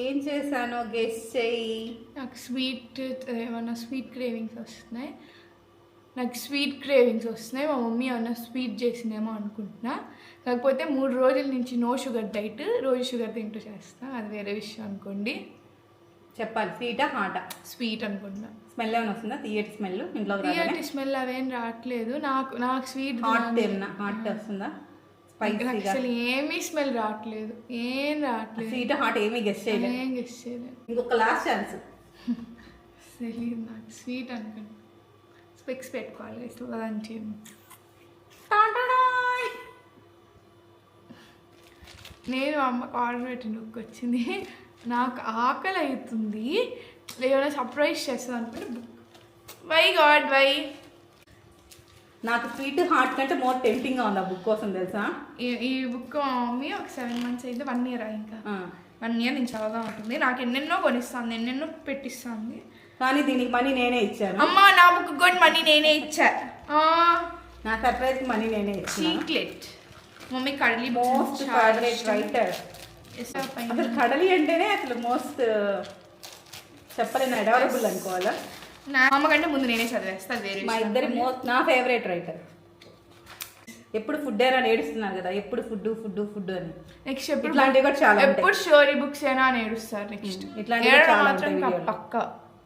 ఏం చేశానో గెస్ చెయ్యి. నాకు ఏమన్నా స్వీట్ క్రేవింగ్స్ వస్తున్నాయి. మా మమ్మీ ఏమన్నా స్వీట్ చేసిందేమో అనుకుంటున్నా. కాకపోతే 3 రోజుల నుంచి నో షుగర్ డైట్, రోజు షుగర్ తింటూ చేస్తా. అది వేరే విషయం అనుకోండి. చెప్పాలి, స్వీటా హాటా? స్వీట్ అనుకుంటున్నా. స్మెల్ ఏమైనా వస్తుందా? తీయటి స్మెల్ ఇంట్లో? తీయటి స్మెల్ అవేం రావట్లేదు. నాకు స్వీట్ హాట్ వస్తుందా? అసలు ఏమీ స్మెల్ రావట్లేదు, ఏం రావట్లేదు. స్వీట్ హాట్ ఏమీ గెస్ చేయలేదు. ఏం గెస్ చేయలేదు. ఇంకొక లాస్ట్ ఛాన్స్. తెలియదు నాకు. స్వీట్ అనుకోండి. స్పెక్స్ పెట్టుకోవాలి అలాంటి. నేను అమ్మకు ఆర్డర్ పెట్టిన లుక్ వచ్చింది. నాకు ఆకలి అవుతుంది, ఏమైనా సర్ప్రైజ్ చేస్తుంది అనుకుంటే వై నాకు స్వీట్ హాట్ కంటే మోర్ టెంప్టింగ్గా ఉంది ఆ బుక్ కోసం, తెలుసా? ఈ బుక్ మా మమ్మీ ఒక 7 months అయితే 1 year ఇంకా 1 year నేను చదవగా ఉంటుంది. నాకు ఎన్నెన్నో కొనిస్తాను, ఎన్నెన్నో పెట్టిస్తాను. కానీ దీనికి మనీ నేనే ఇచ్చాను. అమ్మా, నా బుక్ కూడా మనీ నేనే ఇచ్చా. నా సర్ప్రైజ్ మనీ నేనే ఇచ్చాను. సీక్రెట్. మమ్మీ కడలి మోస్ట్ ఫేవరెట్ రైటర్. అసలు కడలి అంటేనే అసలు మోస్ట్ చెప్పలేను, అడారబుల్ అనుకోవాలా. నా అమ్మ కంటే ముందు నేనే చదివేస్తా. మా ఇద్దరి నా ఫేవరెట్ రైటర్. ఎప్పుడు ఫుడ్ అయినా ఏడుస్తున్నారు కదా, ఎప్పుడు ఫుడ్ అని. నెక్స్ట్ ఇట్లాంటివి కూడా చాలా ఎప్పుడు స్టోరీ బుక్స్ అయినా నేడుస్తారు. నెక్స్ట్ ఇట్లాంటివి మాత్రం పక్క.